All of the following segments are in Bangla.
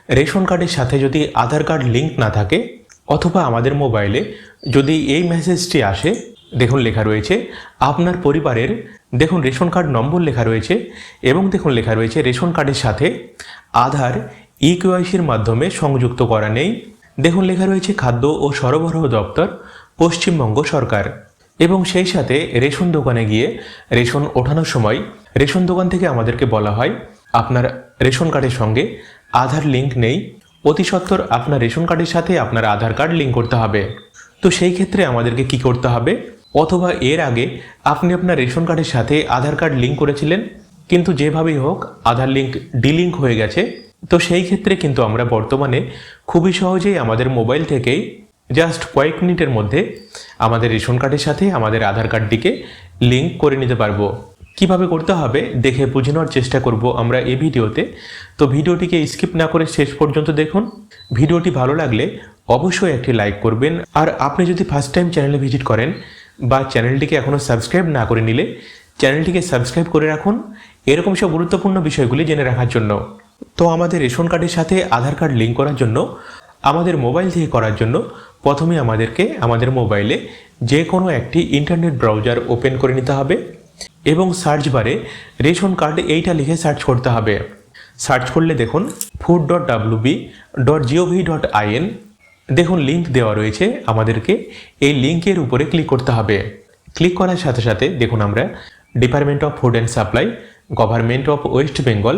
রেশন কার্ডের সাথে যদি আধার কার্ড লিঙ্ক না থাকে অথবা আমাদের মোবাইলে যদি এই মেসেজটি আসে, দেখুন লেখা রয়েছে আপনার পরিবারের দেখুন রেশন কার্ড নম্বর লেখা রয়েছে এবং দেখুন লেখা রয়েছে রেশন কার্ডের সাথে আধার ইকেওয়াইসির মাধ্যমে সংযুক্ত করা নেই। দেখুন লেখা রয়েছে খাদ্য ও সরবরাহ দপ্তর, পশ্চিমবঙ্গ সরকার। এবং সেই সাথে রেশন দোকানে গিয়ে রেশন ওঠানোর সময় রেশন দোকান থেকে আমাদেরকে বলা হয় আপনার রেশন কার্ডের সঙ্গে আধার লিঙ্ক নেই, অতি সত্বর আপনার রেশন কার্ডের সাথে আপনার আধার কার্ড লিঙ্ক করতে হবে। তো সেই ক্ষেত্রে আমাদেরকে কি করতে হবে, অথবা এর আগে আপনি আপনার রেশন কার্ডের সাথে আধার কার্ড লিঙ্ক করেছিলেন কিন্তু যেভাবেই হোক আধার লিঙ্ক ডিলিঙ্ক হয়ে গেছে, তো সেই ক্ষেত্রে কিন্তু আমরা বর্তমানে খুবই সহজেই আমাদের মোবাইল থেকেই জাস্ট কয়েক মিনিটের মধ্যে আমাদের রেশন কার্ডের সাথে আমাদের আধার কার্ডটিকে লিঙ্ক করে নিতে পারবো। কিভাবে করতে হবে দেখে বুঝে নেওয়ার চেষ্টা করব আমরা এই ভিডিওতে। তো ভিডিওটিকে স্কিপ না করে শেষ পর্যন্ত দেখুন। ভিডিওটি ভালো লাগলে অবশ্যই একটি লাইক করবেন, আর আপনি যদি ফার্স্ট টাইম চ্যানেলে ভিজিট করেন বা চ্যানেলটিকে এখনও সাবস্ক্রাইব না করে নিলে চ্যানেলটিকে সাবস্ক্রাইব করে রাখুন এরকম সব গুরুত্বপূর্ণ বিষয়গুলি জেনে রাখার জন্য। তো আমাদের রেশন কার্ডের সাথে আধার কার্ড লিঙ্ক করার জন্য আমাদের মোবাইল থেকে করার জন্য প্রথমে আমাদেরকে আমাদের মোবাইলে যে কোনো একটি ইন্টারনেট ব্রাউজার ওপেন করে নিতে হবে এবং সার্চ বারে রেশন কার্ড এইটা লিখে সার্চ করতে হবে। সার্চ করলে দেখুন food.wb.gov.in দেখুন লিঙ্ক দেওয়া রয়েছে, আমাদেরকে এই লিঙ্কের উপরে ক্লিক করতে হবে। ক্লিক করার সাথে সাথে দেখুন আমরা department of food and supply, government of West Bengal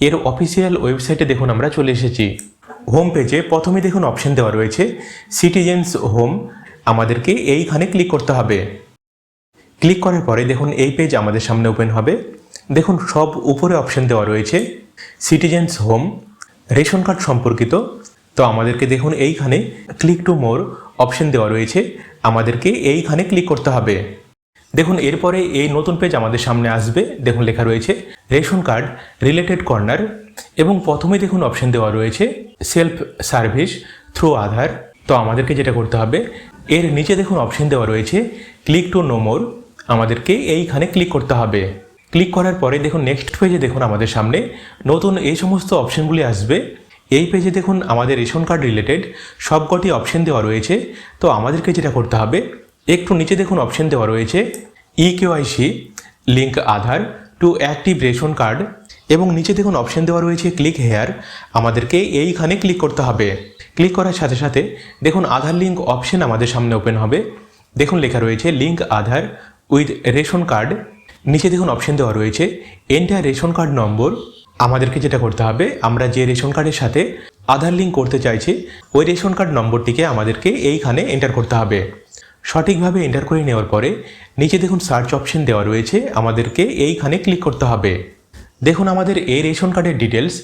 এর অফিসিয়াল ওয়েবসাইটে দেখুন আমরা চলে এসেছি। হোম পেজে প্রথমে দেখুন অপশন দেওয়া রয়েছে সিটিজেন্স হোম, আমাদেরকে এইখানে ক্লিক করতে হবে। ক্লিক করার পরে দেখুন এই পেজ আমাদের সামনে ওপেন হবে। দেখুন সব উপরে অপশন দেওয়া রয়েছে সিটিজেন্স হোম, রেশন কার্ড সম্পর্কিত। তো আমাদেরকে দেখুন এইখানে ক্লিক টু মোর অপশন দেওয়া রয়েছে, আমাদেরকে এইখানে ক্লিক করতে হবে। দেখুন এরপরে এই নতুন পেজ আমাদের সামনে আসবে। দেখুন লেখা রয়েছে রেশন কার্ড রিলেটেড কর্নার এবং প্রথমে দেখুন অপশন দেওয়া রয়েছে সেলফ সার্ভিস থ্রু আধার। তো আমাদেরকে যেটা করতে হবে এর নিচে দেখুন অপশন দেওয়া রয়েছে ক্লিক টু নো মোর, আমাদেরকে এইখানে ক্লিক করতে হবে। ক্লিক করার পরে দেখুন নেক্সট পেজে দেখুন আমাদের সামনে নতুন এই সমস্ত অপশনগুলি আসবে। এই পেজে দেখুন আমাদের রেশন কার্ড রিলেটেড সবকটি অপশন দেওয়া রয়েছে। তো আমাদেরকে যেটা করতে হবে একটু নিচে দেখুন অপশন দেওয়া রয়েছে eKYC link Aadhaar to active ration card এবং নিচে দেখুন অপশন দেওয়া রয়েছে ক্লিক হেয়ার, আমাদেরকে এইখানে ক্লিক করতে হবে। ক্লিক করার সাথে সাথে দেখুন আধার লিঙ্ক অপশন আমাদের সামনে ওপেন হবে। দেখুন লেখা রয়েছে link Aadhaar with ration card, নিচে দেখুন অপশন দেওয়া রয়েছে এন্টার রেশন কার্ড নম্বর। আমাদেরকে যেটা করতে হবে আমরা যে রেশন কার্ডের সাথে আধার লিঙ্ক করতে চাইছি ওই রেশন কার্ড নম্বরটিকে আমাদেরকে এইখানে এন্টার করতে হবে। সঠিকভাবে এন্টার করে নেওয়ার পরে নিচে দেখুন সার্চ অপশন দেওয়া রয়েছে, আমাদেরকে এইখানে ক্লিক করতে হবে। দেখুন আমাদের এই রেশন কার্ডের ডিটেলস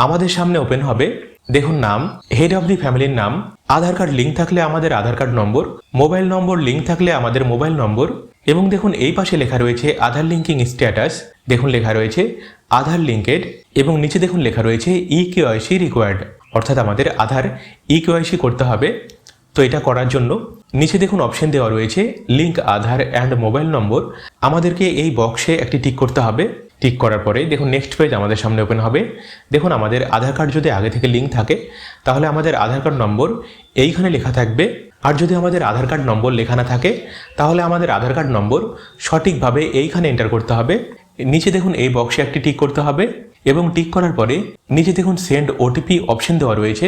আমাদের সামনে ওপেন হবে। দেখুন নাম, হেড অফ দি ফ্যামিলির নাম, আধার কার্ড লিঙ্ক থাকলে আমাদের Aadhaar card number, mobile number link থাকলে আমাদের মোবাইল নম্বর এবং দেখুন এই পাশে লেখা রয়েছে আধার লিঙ্কিং স্ট্যাটাস। দেখুন লেখা রয়েছে আধার লিঙ্কেড এবং নিচে দেখুন লেখা রয়েছে ইকেওয়াইসি রিকোয়ার্ড, অর্থাৎ আমাদের আধার ইকেওয়াইসি করতে হবে। তো এটা করার জন্য নিচে দেখুন অপশন দেওয়া রয়েছে লিঙ্ক আধার অ্যান্ড মোবাইল নম্বর, আমাদেরকে এই বক্সে একটি টিক করতে হবে। টিক করার পরে দেখুন নেক্সট পেজ আমাদের সামনে ওপেন হবে। দেখুন আমাদের আধার কার্ড যদি আগে থেকে লিঙ্ক থাকে তাহলে আমাদের আধার কার্ড নম্বর এইখানে লেখা থাকবে, আর যদি আমাদের আধার কার্ড নম্বর লেখা না থাকে তাহলে আমাদের আধার কার্ড নম্বর সঠিকভাবে এইখানে এন্টার করতে হবে। নিচে দেখুন এই বক্সে একটি টিক করতে হবে এবং টিক করার পরে নিচে দেখুন সেন্ড ওটিপি অপশন দেওয়া রয়েছে,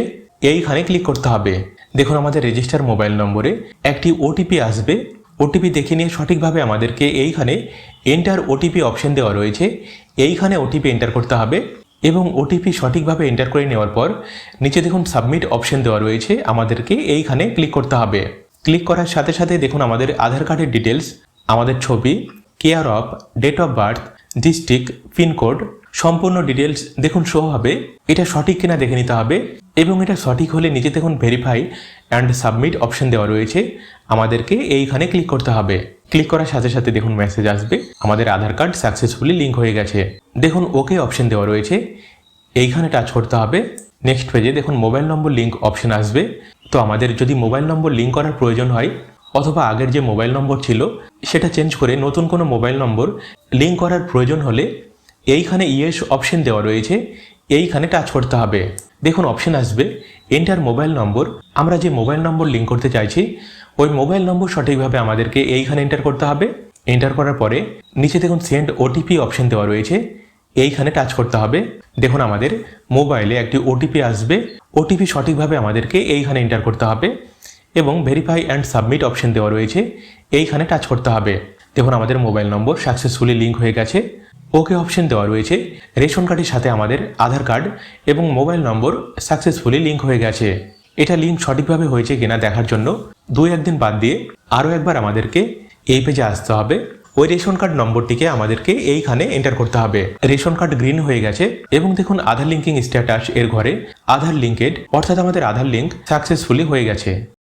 এইখানে ক্লিক করতে হবে। দেখুন আমাদের রেজিস্টার মোবাইল নম্বরে একটি ওটিপি আসবে। ওটিপি দেখে নিয়ে সঠিকভাবে আমাদেরকে এইখানে এন্টার ওটিপি অপশন দেওয়া রয়েছে, এইখানে ওটিপি এন্টার করতে হবে এবং ওটিপি সঠিকভাবে এন্টার করে নেওয়ার পর নিচে দেখুন সাবমিট অপশন দেওয়া রয়েছে, আমাদেরকে এইখানে ক্লিক করতে হবে। ক্লিক করার সাথে সাথে দেখুন আমাদের আধার কার্ডের ডিটেলস, আমাদের ছবি, care of, date of birth, district, pin code সম্পূর্ণ ডিটেলস দেখুন শো হবে। এটা সঠিক কিনা দেখে নিতে হবে এবং এটা সঠিক হলে নিচে দেখুন ভেরিফাই অ্যান্ড সাবমিট অপশন দেওয়া রয়েছে, আমাদেরকে এইখানে ক্লিক করতে হবে। ক্লিক করার সাথে সাথে দেখুন মেসেজ আসবে আমাদের আধার কার্ড সাকসেসফুলি লিঙ্ক হয়ে গেছে। দেখুন ওকে অপশন দেওয়া রয়েছে, এইখানে টাচ করতে হবে। নেক্সট পেজে দেখুন মোবাইল নম্বর লিঙ্ক অপশন আসবে। তো আমাদের যদি মোবাইল নম্বর লিঙ্ক করার প্রয়োজন হয় অথবা আগের যে মোবাইল নম্বর ছিল সেটা চেঞ্জ করে নতুন কোনো মোবাইল নম্বর লিঙ্ক করার প্রয়োজন হলে এইখানে ইয়েস অপশন দেওয়া রয়েছে, এইখানে টাচ করতে হবে। দেখুন অপশন আসবে এন্টার মোবাইল নম্বর। আমরা যে মোবাইল নম্বর লিঙ্ক করতে চাইছি ওই মোবাইল নম্বর সঠিকভাবে আমাদেরকে এইখানে এন্টার করতে হবে। এন্টার করার পরে নিচে দেখুন সেন্ড ওটিপি অপশন দেওয়া রয়েছে, এইখানে টাচ করতে হবে। দেখুন আমাদের মোবাইলে একটি ওটিপি আসবে, ওটিপি সঠিকভাবে আমাদেরকে এইখানে এন্টার করতে হবে এবং ভেরিফাই অ্যান্ড সাবমিট অপশন দেওয়া রয়েছে, এইখানে টাচ করতে হবে। দেখুন আমাদের মোবাইল নম্বর সাকসেসফুলি লিঙ্ক হয়ে গেছে। ওকে অপশন দেওয়া রয়েছে, রেশন কার্ডের সাথে আমাদের আধার কার্ড এবং মোবাইল নম্বর সাকসেসফুলি লিঙ্ক হয়ে গেছে। এটা লিঙ্ক সঠিকভাবে হয়েছে কিনা দেখার জন্য 2-1 দিন বাদ দিয়ে আরও একবার আমাদেরকে এই পেজে আসতে হবে। ওই রেশন কার্ড নম্বরটিকে আমাদেরকে এইখানে এন্টার করতে হবে। রেশন কার্ড গ্রিন হয়ে গেছে এবং দেখুন আধার লিঙ্কিং স্ট্যাটাস এর ঘরে আধার লিঙ্কেড, অর্থাৎ আমাদের আধার লিঙ্ক সাকসেসফুলি হয়ে গেছে।